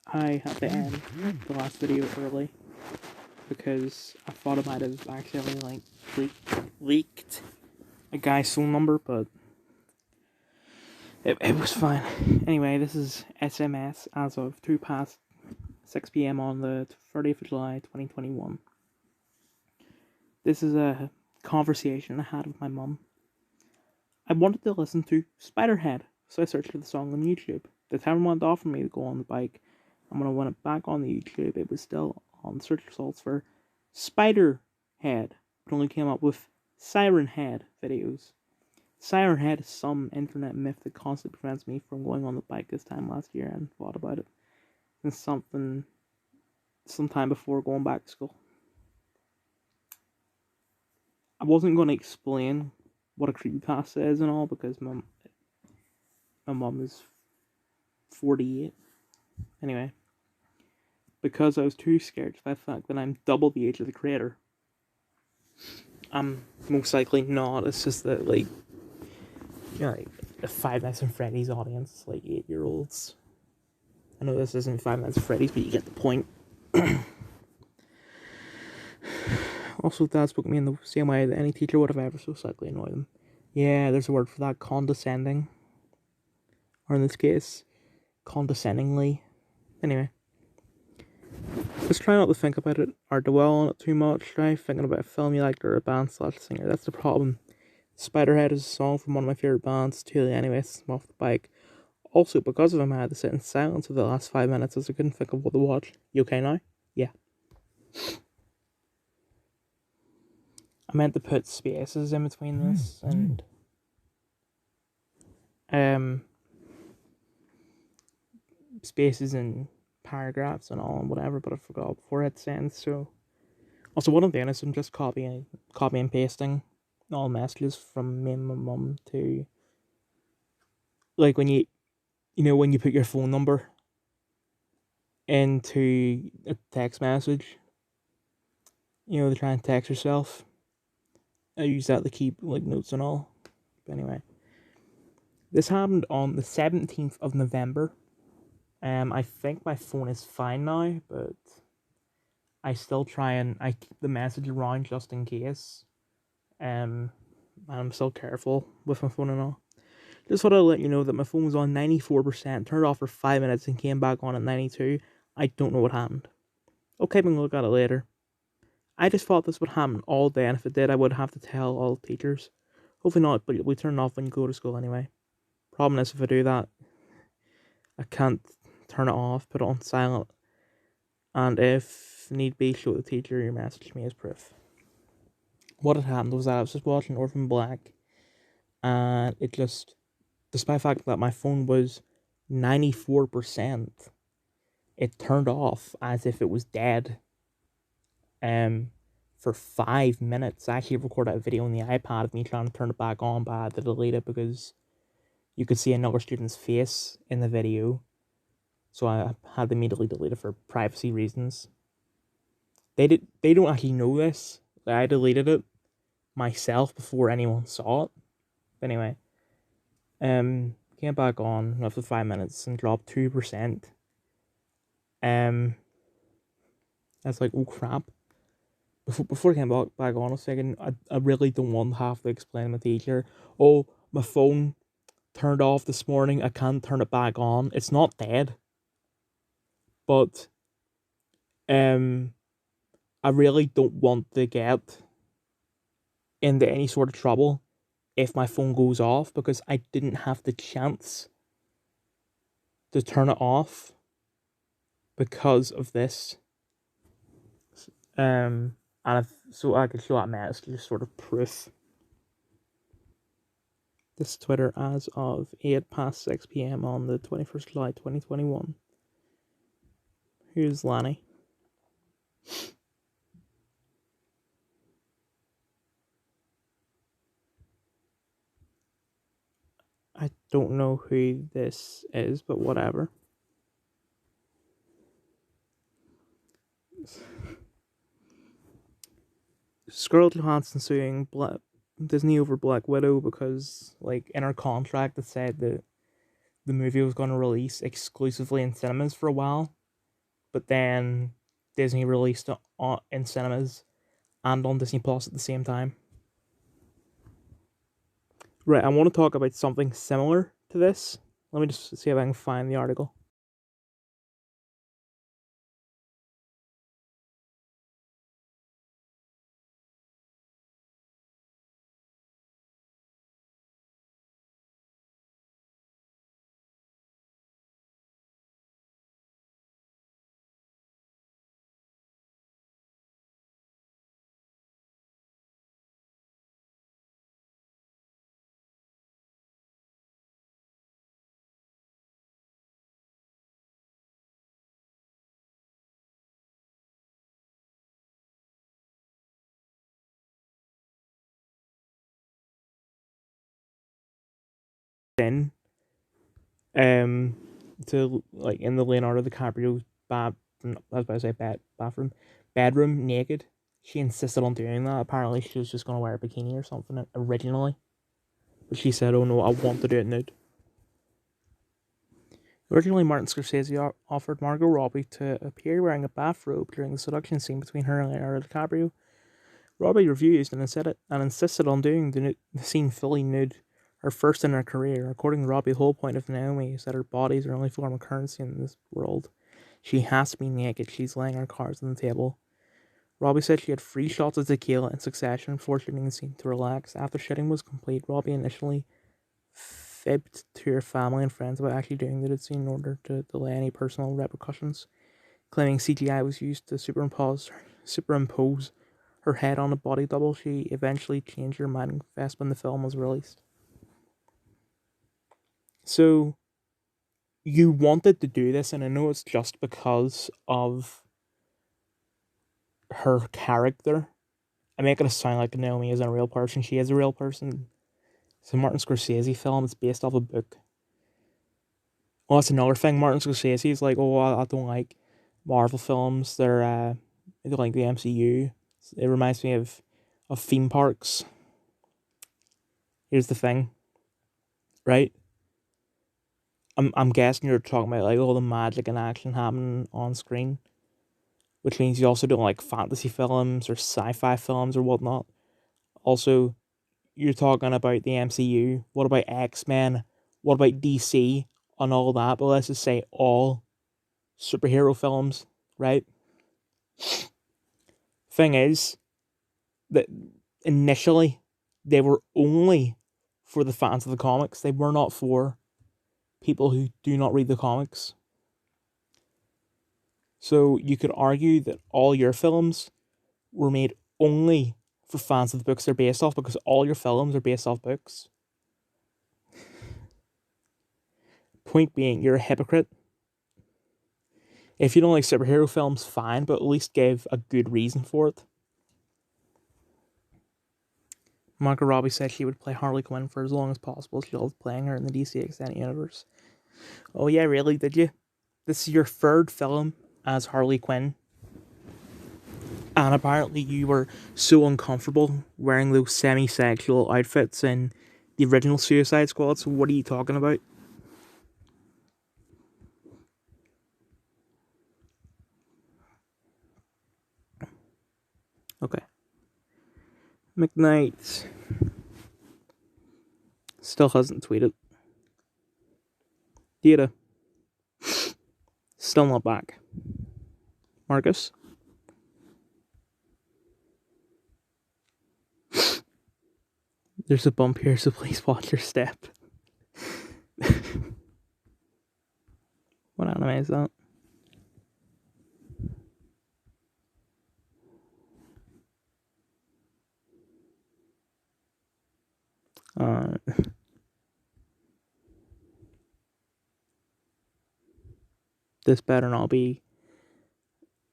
I had to end the last video early because I thought I might have accidentally leaked a guy's phone number, but it was fine. Anyway, this is SMS as of 2 past 6 p.m. on the 30th of July 2021. This is a conversation I had with my mum. I wanted to listen to Spiderhead, so I searched for the song on YouTube. The timer went off for me to go on the bike, and when I went back on the YouTube, it was still on the search results for Spiderhead. It only came up with Siren Head videos. Siren Head is some internet myth that constantly prevents me from going on the bike this time last year, and thought about it since sometime before going back to school. I wasn't going to explain what a creepypasta is and all because my mum is 48. Anyway, because I was too scared by the fact that I'm double the age of the creator. I'm most likely not. It's just that, like the Five Nights at Freddy's audience, like 8-year-olds. I know this isn't Five Nights at Freddy's, but you get the point. Also, Dad spoke to me in the same way that any teacher would have ever so slightly annoyed them. Yeah, there's a word for that, condescending. Or in this case, condescendingly. Anyway. Just try not to think about it or dwell on it too much. Try thinking about a film you liked or a band/singer. That's the problem. Spiderhead is a song from one of my favourite bands, Too Anyways, I'm off the bike. Also, because of him, I had to sit in silence for the last 5 minutes as I couldn't think of what to watch. You okay now? Yeah. I meant to put spaces in between this and spaces and paragraphs and all and whatever, but I forgot before it sends. So also what I'm doing is I'm just copy and pasting all messages from me and my mum to, like, when you put your phone number into a text message, to try and text yourself. I use that to keep like notes and all. But anyway, this happened on the 17th of November. I think my phone is fine now, but I still try and I keep the message around just in case. And I'm still careful with my phone and all. Just thought I'd let you know that my phone was on 94%, turned off for 5 minutes and came back on at 92. I don't know what happened. Okay, we can look at it later. I just thought this would happen all day, and if it did, I would have to tell all the teachers. Hopefully not, but we turn it off when you go to school anyway. Problem is, if I do that, I can't turn it off, put it on silent, and if need be, show the teacher your message to me as proof. What had happened was that I was just watching Orphan Black, and it just, despite the fact that my phone was 94%, it turned off as if it was dead. For 5 minutes. I actually recorded a video on the iPad of me trying to turn it back on, but I had to delete it because you could see another student's face in the video. So I had to immediately delete it for privacy reasons. They don't actually know this. I deleted it myself before anyone saw it. But anyway, came back on after 5 minutes and dropped 2%. That's like, oh crap. Before I came back on, I was thinking, I really don't want to have to explain to my teacher, oh, my phone turned off this morning, I can't turn it back on. It's not dead. But, I really don't want to get into any sort of trouble if my phone goes off, because I didn't have the chance to turn it off because of this. So I could show that message as sort of proof. This is Twitter as of 8 past 6 p.m. on the 21st July 2021. Here's Lanny. I don't know who this is, but whatever. Scarlett Johansson suing Disney over Black Widow because, like, in her contract it said that the movie was going to release exclusively in cinemas for a while, but then Disney released it in cinemas and on Disney Plus at the same time. Right, I want to talk about something similar to this. Let me just see if I can find the article. In to like in the Leonardo DiCaprio I was about to say bedroom naked. She insisted on doing that. Apparently, she was just gonna wear a bikini or something originally, but she said, "Oh no, I want to do it nude." Originally, Martin Scorsese offered Margot Robbie to appear wearing a bathrobe during the seduction scene between her and Leonardo DiCaprio. Robbie refused and insisted on doing the scene fully nude, her first in her career. According to Robbie, the whole point of Naomi is that her bodies are only form of currency in this world. She has to be naked. She's laying her cards on the table. Robbie said she had 3 shots of tequila in succession before shooting the scene to relax. After shooting was complete, Robbie initially fibbed to her family and friends about actually doing the scene in order to delay any personal repercussions, claiming CGI was used to superimpose her head on a body double. She eventually changed her mind and confessed when the film was released. So, you wanted to do this, and I know it's just because of her character. I'm making it sound like Naomi isn't a real person. She is a real person. It's a Martin Scorsese film. It's based off a book. Well, that's another thing. Martin Scorsese is like, oh, I don't like Marvel films. I don't like the MCU. It reminds me of theme parks. Here's the thing, right? I'm guessing you're talking about like all the magic and action happening on screen, which means you also don't like fantasy films or sci-fi films or whatnot. Also, you're talking about the MCU. What about X-Men? What about DC and all that? But let's just say all superhero films, right? Thing is that initially they were only for the fans of the comics. They were not for people who do not read the comics. So you could argue that all your films were made only for fans of the books they're based off, because all your films are based off books. Point being, you're a hypocrite. If you don't like superhero films, fine, but at least give a good reason for it. Margot Robbie said she would play Harley Quinn for as long as possible. She loved playing her in the DC Extended Universe. Oh yeah, really? Did you? This is your 3rd film as Harley Quinn. And apparently you were so uncomfortable wearing those semi-sexual outfits in the original Suicide Squad, so what are you talking about? Okay. McKnight still hasn't tweeted. Data still not back. Marcus? There's a bump here, so please watch your step. What anime is that? This better not be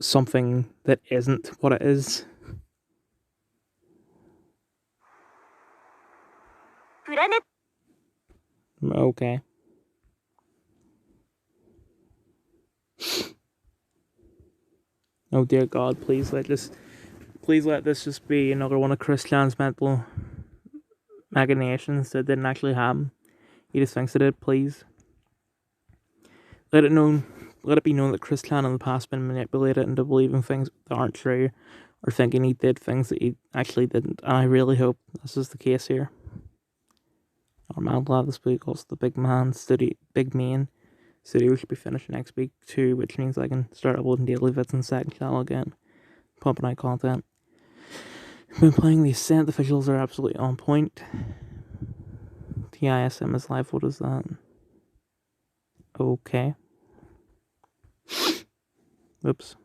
something that isn't what it is. Okay. Oh dear God, please let this just be another one of Christian's mental machinations that didn't actually happen. He just thinks it did, please. Let it known let it be known that Chris Chan in the past been manipulated into believing things that aren't true, or thinking he did things that he actually didn't. And I really hope this is the case here. Our man lab this week, also the Big Man Studio, Big Main Studio should be finished next week too, which means I can start uploading daily vids on the second channel again, pumping out content. Been playing the Ascent. The visuals are absolutely on point. TISM is live. What is that? Okay. Oops.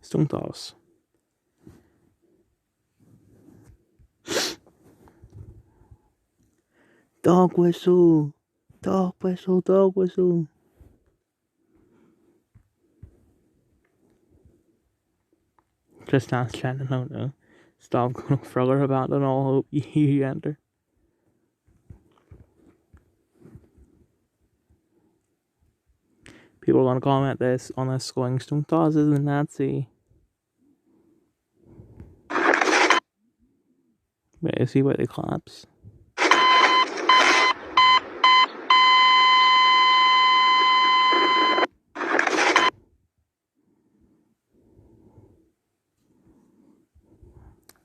Stone Toss. Dog whistle. Dog whistle. Dog whistle. Just ask Shannon how to stop going further about it and all hope you enter. People are going to comment this on this going, Stone Toss is a Nazi. Wait, see why they collapse.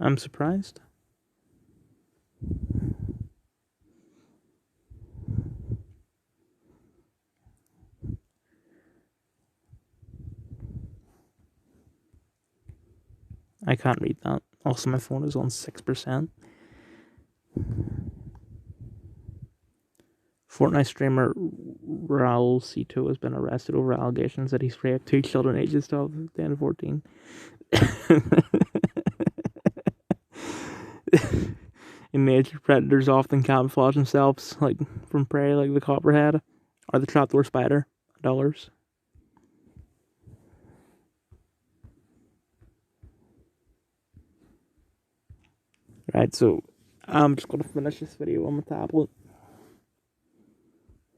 I'm surprised. I can't read that. Also, my phone is on 6%. Fortnite streamer Raul Cito has been arrested over allegations that he's raped 2 children ages 12 and 14. And major predators often camouflage themselves like from prey, like the copperhead or the trapdoor spider. $. Right, so I'm just gonna finish this video on my tablet.